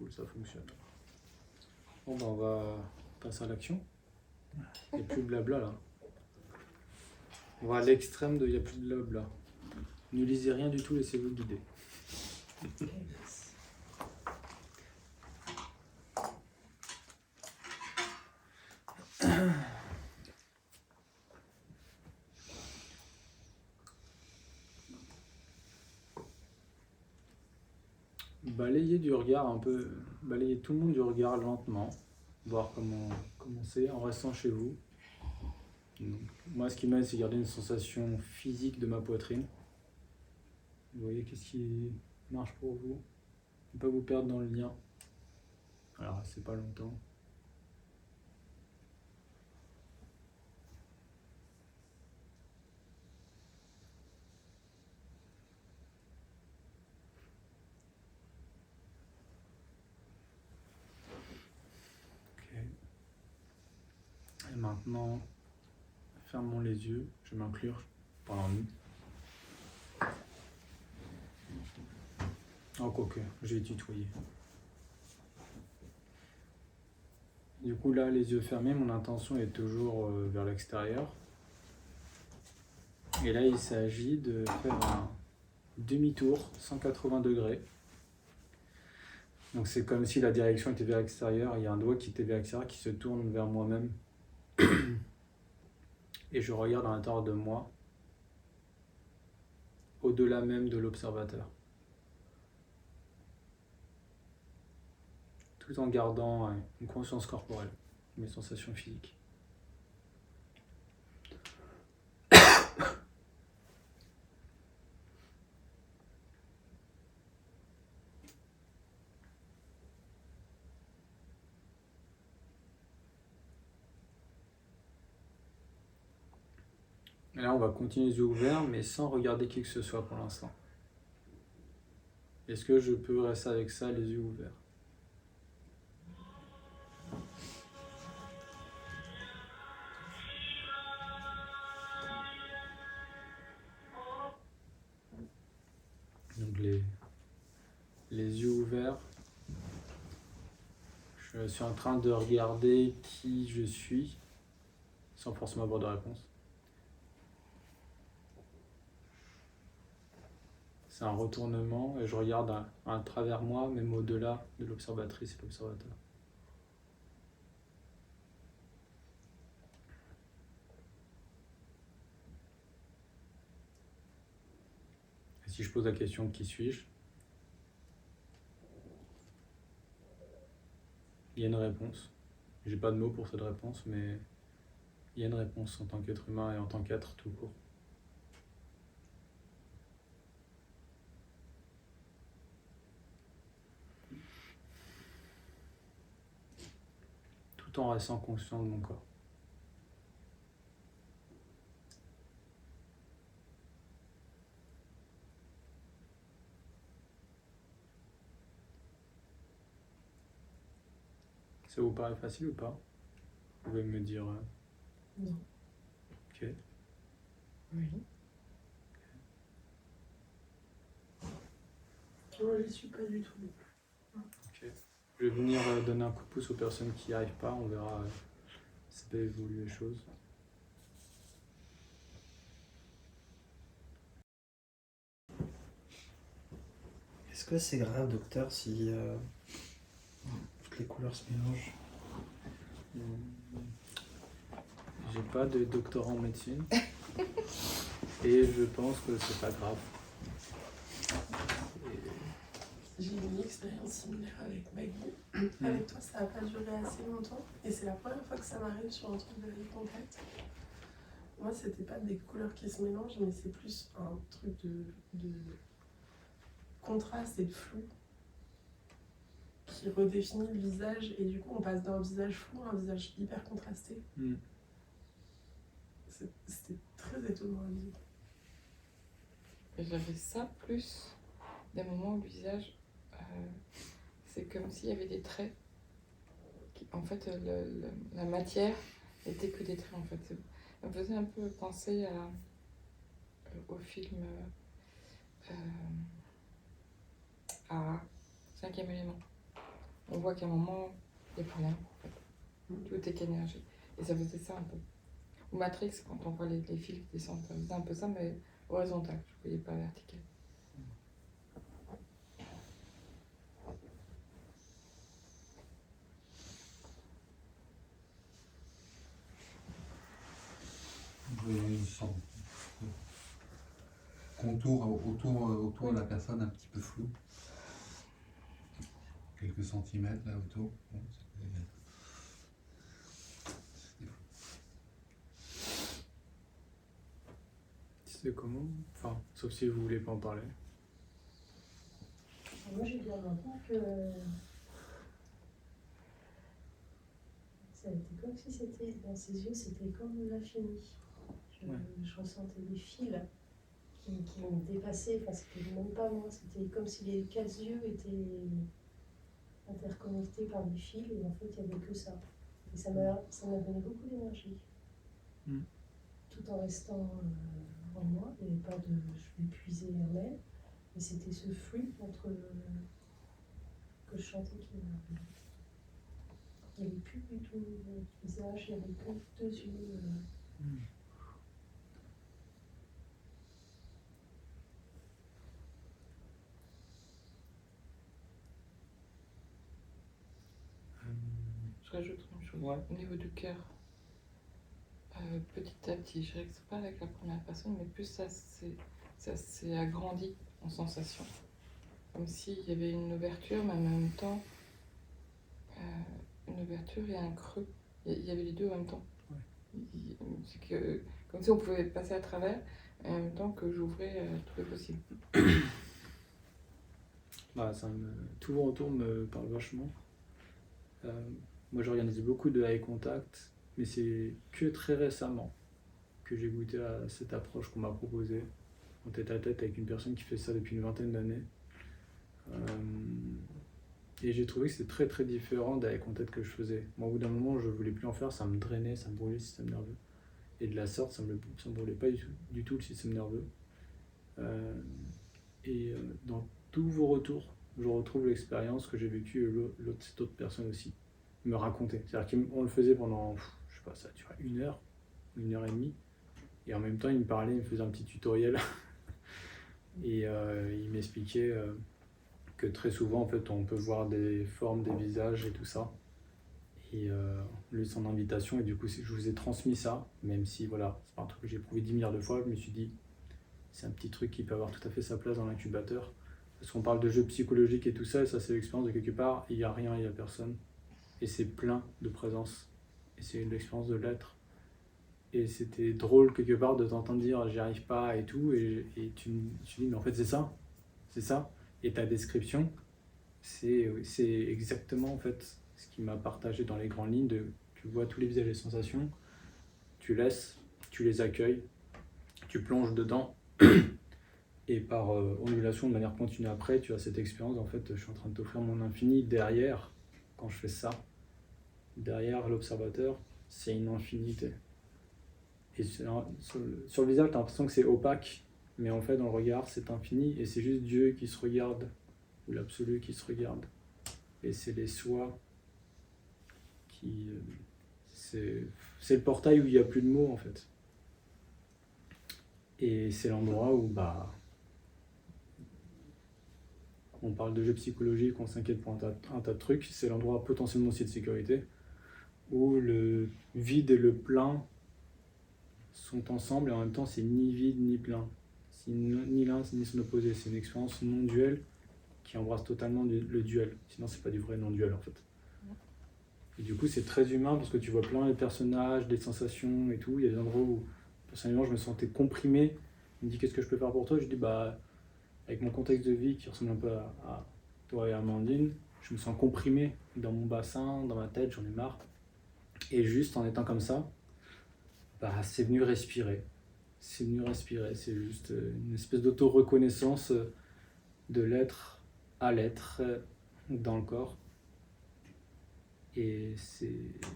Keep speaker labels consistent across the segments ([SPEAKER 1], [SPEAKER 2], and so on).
[SPEAKER 1] cool, ça fonctionne. Bon, on va passer à l'action. Il n'y a plus de blabla là. On va à l'extrême de il n'y a plus de blabla. Ne lisez rien du tout, laissez-vous guider. Balayez du regard un peu, balayez tout le monde du regard lentement, voir comment c'est en restant chez vous. Donc, moi, ce qui m'aide, c'est garder une sensation physique de ma poitrine. Vous voyez qu'est-ce qui marche pour vous. Ne pas vous perdre dans le lien. Alors, c'est pas longtemps. Ok. Et maintenant, fermons les yeux. Je vais m'inclure pendant nous. Oh, quoique, j'ai tutoyé. Du coup, là, les yeux fermés, mon intention est toujours vers l'extérieur. Et là, il s'agit de faire un demi-tour, 180 degrés. Donc, c'est comme si la direction était vers l'extérieur. Il y a un doigt qui était vers l'extérieur, qui se tourne vers moi-même. Et je regarde à l'intérieur de moi, au-delà même de l'observateur. Tout en gardant une conscience corporelle, mes sensations physiques. Et là, on va continuer les yeux ouverts, mais sans regarder qui que ce soit pour l'instant. Est-ce que je peux rester avec ça, les yeux ouverts ? Donc les yeux ouverts, je suis en train de regarder qui je suis, sans forcément avoir de réponse. C'est un retournement et je regarde à travers moi, même au-delà de l'observatrice et l'observateur. Et si je pose la question qui suis-je, il y a une réponse. J'ai pas de mots pour cette réponse, mais il y a une réponse en tant qu'être humain et en tant qu'être tout court. Tout en restant conscient de mon corps. Ça vous paraît facile ou pas ? Vous pouvez me dire...
[SPEAKER 2] Non.
[SPEAKER 1] Ok.
[SPEAKER 2] Oui. Moi, je suis pas du tout.
[SPEAKER 1] Ok. Je vais venir donner un coup de pouce aux personnes qui n'y arrivent pas. On verra si ça peut évoluer les choses.
[SPEAKER 3] Est-ce que c'est grave, docteur, si toutes les couleurs se mélangent?
[SPEAKER 1] J'ai pas de doctorat en médecine. Et je pense que c'est pas grave.
[SPEAKER 2] J'ai eu une expérience similaire avec Maggie. Avec toi, ça n'a pas duré assez longtemps. Et c'est la première fois que ça m'arrive sur un truc de contact. Moi, c'était pas des couleurs qui se mélangent, mais c'est plus un truc de contraste et de flou qui redéfinit le visage. Et du coup, on passe d'un visage flou à un visage hyper contrasté. C'était très étonnant à vivre.
[SPEAKER 4] J'avais ça plus des moments où le visage, c'est comme s'il y avait des traits. En fait, la matière n'était que des traits. En fait. Ça me faisait un peu penser au film à Cinquième élément. on voit qu'à un moment, il n'y a plus rien, en fait. Tout est qu'énergie. Et ça faisait ça un peu. Ou Matrix, quand on voit les fils qui descendent, ça faisait un peu ça, mais horizontal, je ne voyais pas vertical.
[SPEAKER 5] Une sorte de contour autour de la personne un petit peu flou. Quelques centimètres là autour. Bon,
[SPEAKER 1] C'est comment? Enfin, sauf si vous voulez pas en parler.
[SPEAKER 6] Moi, j'ai bien entendu que ça a été comme si c'était dans ses yeux, c'était comme l'infini. Je ressentais des fils qui me dépassaient, enfin, c'était même pas moi, c'était comme si les 4 yeux étaient interconnectés par des fils et en fait, il n'y avait que ça. Et ça m'a donné beaucoup d'énergie. Tout en restant en moi, il n'y avait pas de. Je m'épuisais en elle, mais c'était ce flux entre. Que je chantais qui m'a. Il n'y avait plus du tout de visage, il n'y avait que 2 yeux.
[SPEAKER 4] Je rajoute une chose.
[SPEAKER 1] Ouais.
[SPEAKER 4] Au niveau du cœur, petit à petit, je dirais que c'est pas avec la première personne, mais plus ça s'est agrandi en sensation. Comme s'il y avait une ouverture, mais en même temps, une ouverture et un creux. Il y avait les deux en même temps.
[SPEAKER 1] Ouais.
[SPEAKER 4] C'est que, comme si on pouvait passer à travers, et en même temps que j'ouvrais tout le possible.
[SPEAKER 1] Bah, tout vos retours me parle vachement. Moi, j'organise beaucoup de eye contact, mais c'est que très récemment que j'ai goûté à cette approche qu'on m'a proposée en tête à tête avec une personne qui fait ça depuis une vingtaine d'années. Et j'ai trouvé que c'était très très différent des eye contact que je faisais. Moi, au bout d'un moment, je voulais plus en faire, ça me drainait, ça me brûlait le système nerveux. Et de la sorte, ça me brûlait pas du tout le système nerveux. Dans tous vos retours, je retrouve l'expérience que j'ai vécue cette autre personne aussi me racontait. C'est-à-dire qu'on le faisait pendant, je sais pas, ça a duré 1 heure et demie. Et en même temps, il me parlait, il me faisait un petit tutoriel. Et il m'expliquait que très souvent, en fait, on peut voir des formes, des visages et tout ça. Et lui, son invitation, et du coup, je vous ai transmis ça, même si, voilà, c'est pas un truc que j'ai prouvé 10 milliards de fois. Je me suis dit, c'est un petit truc qui peut avoir tout à fait sa place dans l'incubateur. Parce qu'on parle de jeux psychologiques et tout ça, et ça, c'est l'expérience de quelque part, il n'y a rien, il n'y a personne. Et c'est plein de présence. Et c'est l'expérience de l'être. Et c'était drôle quelque part de t'entendre dire j'y arrive pas et tout. Et tu dis mais en fait c'est ça. C'est ça. Et ta description, c'est exactement en fait ce qui m'a partagé dans les grandes lignes. Tu vois tous les visages et les sensations, tu laisses, tu les accueilles, tu plonges dedans. Et par ondulation de manière continue après, tu as cette expérience. En fait, je suis en train de t'offrir mon infini derrière quand je fais ça. Derrière l'observateur, c'est une infinité. Et sur le visage, tu as l'impression que c'est opaque, mais en fait, dans le regard, c'est infini, et c'est juste Dieu qui se regarde, ou l'absolu qui se regarde. Et c'est les soi qui. C'est le portail où il n'y a plus de mots, en fait. Et c'est l'endroit où, on parle de jeux psychologiques, on s'inquiète pour un tas de trucs, c'est l'endroit potentiellement aussi de sécurité, où le vide et le plein sont ensemble, et en même temps c'est ni vide ni plein. C'est ni l'un ni son opposé, c'est une expérience non duelle qui embrasse totalement le duel. Sinon c'est pas du vrai non-duel en fait. Et du coup c'est très humain parce que tu vois plein de personnages, des sensations et tout. Il y a des endroits où personnellement je me sentais comprimé. Il me dit qu'est-ce que je peux faire pour toi? Je dis avec mon contexte de vie qui ressemble un peu à toi et à Amandine, je me sens comprimé dans mon bassin, dans ma tête, j'en ai marre. Et juste en étant comme ça, c'est venu respirer. C'est venu respirer. C'est juste une espèce d'auto-reconnaissance de l'être à l'être dans le corps. Et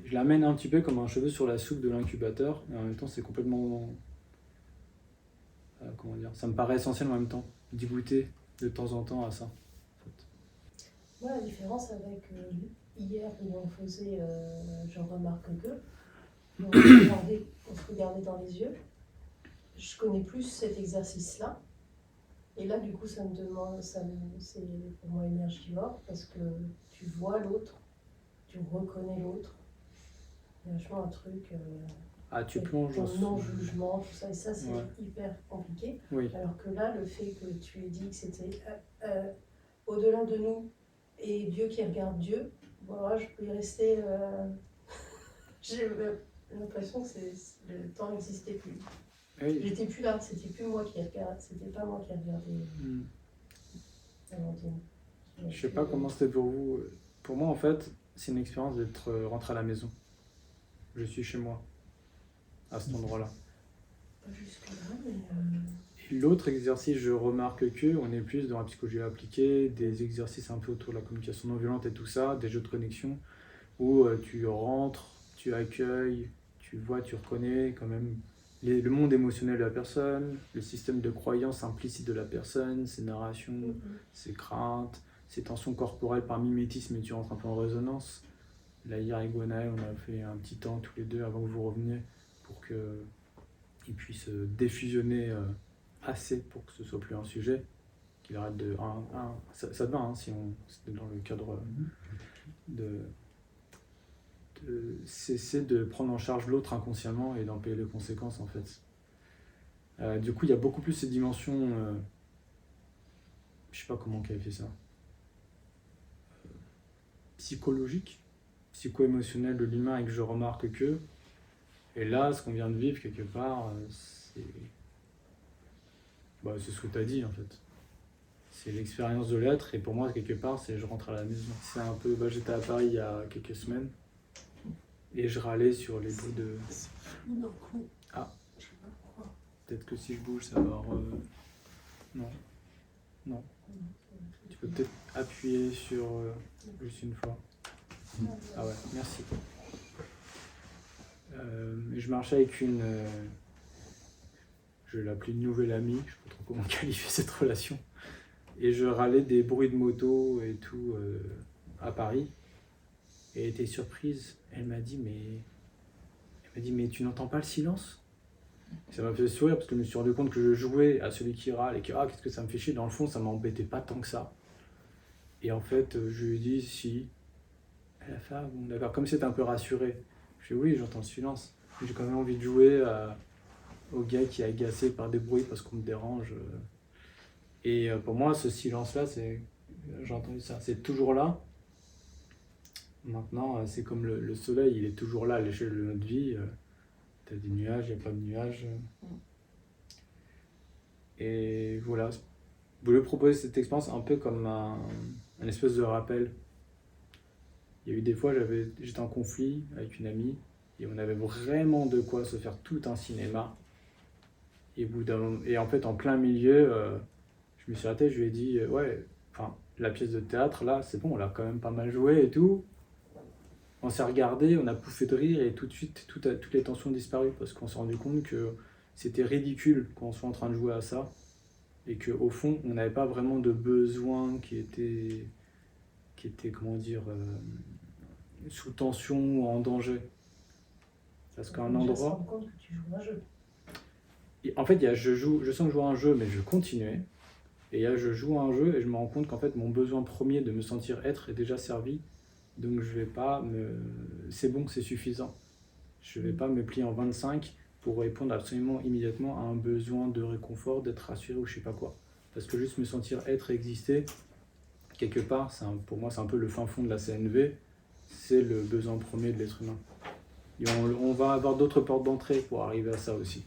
[SPEAKER 1] je l'amène un petit peu comme un cheveu sur la soupe de l'incubateur, et en même temps c'est complètement... comment dire, ça me paraît essentiel en même temps, d'y goûter de temps en temps à ça. En fait.
[SPEAKER 6] Moi, la différence avec hier où on faisait Je remarque que, on se regardait dans les yeux, je connais plus cet exercice-là. Et là, du coup, c'est pour moi énergivore parce que tu vois l'autre, tu reconnais l'autre. Il y a vachement un truc.
[SPEAKER 1] Ah, tu
[SPEAKER 6] avec
[SPEAKER 1] plonges
[SPEAKER 6] ton
[SPEAKER 1] dans
[SPEAKER 6] non-jugement, tout ça, et ça, c'est
[SPEAKER 1] Ouais.
[SPEAKER 6] hyper compliqué.
[SPEAKER 1] Oui,
[SPEAKER 6] Alors que là, le fait que tu aies dit que c'était au-delà de nous et Dieu qui regarde Dieu, voilà, je peux y rester. J'ai l'impression que le temps n'existait plus.
[SPEAKER 1] oui.
[SPEAKER 6] J'étais plus là, c'était plus moi qui regardais, c'était pas moi qui regardais
[SPEAKER 1] Hmm.
[SPEAKER 6] Amandine.
[SPEAKER 1] Je sais pas comment c'était pour vous. Pour moi, en fait, c'est une expérience d'être rentré à la maison. Je suis chez moi, à cet endroit-là.
[SPEAKER 6] Pas jusque-là, mais.
[SPEAKER 1] Et l'autre exercice, je remarque que on est plus dans la psychologie appliquée, des exercices un peu autour de la communication non violente et tout ça, des jeux de connexion, où tu rentres, tu accueilles, tu vois, tu reconnais quand même le monde émotionnel de la personne, le système de croyance implicite de la personne, ses narrations, ses craintes, ses tensions corporelles par mimétisme, et tu rentres un peu en résonance. Là, hier, avec Gwenaël, on a fait un petit temps tous les deux avant que vous reveniez pour qu'il puisse défusionner assez pour que ce soit plus un sujet, qu'il arrête de. Ça te va, hein, si c'était dans le cadre de cesser de prendre en charge l'autre inconsciemment et d'en payer les conséquences en fait. Du coup, il y a beaucoup plus ces dimensions, je sais pas comment qualifier ça, psychologique, psycho-émotionnel de l'humain et que je remarque que. Et là, ce qu'on vient de vivre quelque part, c'est ce que tu as dit en fait. C'est l'expérience de l'être et pour moi, quelque part, c'est je rentre à la maison. C'est un peu. J'étais à Paris il y a quelques semaines et je râlais sur les bouts de.
[SPEAKER 2] C'est fou d'un coup.
[SPEAKER 1] Ah.
[SPEAKER 2] Je sais pas pourquoi.
[SPEAKER 1] Peut-être que si je bouge, ça va. Non. Non. Tu peux peut-être appuyer sur juste une fois. Ah ouais, merci. Je marchais avec une. Je vais l'appeler une nouvelle amie, je sais pas trop comment qualifier cette relation. Et je râlais des bruits de moto et tout à Paris. Et elle était surprise. Elle m'a dit mais tu n'entends pas le silence? Ça m'a fait sourire parce que je me suis rendu compte que je jouais à celui qui râle et que qu'est-ce que ça me fait chier. Dans le fond, ça m'embêtait pas tant que ça. Et en fait, je lui ai dit si. Elle a fait bon, d'accord, comme c'était un peu rassuré. Je lui ai dit oui, j'entends le silence. J'ai quand même envie de jouer au gars qui est agacé par des bruits parce qu'on me dérange. Et pour moi, ce silence-là, j'ai entendu ça, c'est toujours là. Maintenant, c'est comme le soleil, il est toujours là à l'échelle de notre vie. T'as des nuages, il n'y a pas de nuages. Et voilà, je voulais proposer cette expérience un peu comme un espèce de rappel. Il y a eu des fois, j'étais en conflit avec une amie et on avait vraiment de quoi se faire tout un cinéma. Et en fait, en plein milieu, je me suis arrêté, je lui ai dit la pièce de théâtre, là, c'est bon, on l'a quand même pas mal joué et tout. On s'est regardé, on a pouffé de rire et tout de suite, toutes les tensions ont disparu parce qu'on s'est rendu compte que c'était ridicule qu'on soit en train de jouer à ça et qu'au fond, on n'avait pas vraiment de besoin qui était comment dire, sous tension ou en danger. Parce qu'à un endroit...
[SPEAKER 6] Je me rends compte que tu joues un jeu.
[SPEAKER 1] Et en fait, je sens que je joue à un jeu, mais je continuais. Et je joue à un jeu et je me rends compte qu'en fait, mon besoin premier de me sentir être est déjà servi. Donc je vais pas c'est bon, c'est suffisant. Je vais pas me plier en 25 pour répondre absolument immédiatement à un besoin de réconfort, d'être rassuré ou je sais pas quoi. Parce que juste me sentir être et exister, quelque part, pour moi c'est un peu le fin fond de la CNV, c'est le besoin premier de l'être humain. Et on va avoir d'autres portes d'entrée pour arriver à ça aussi.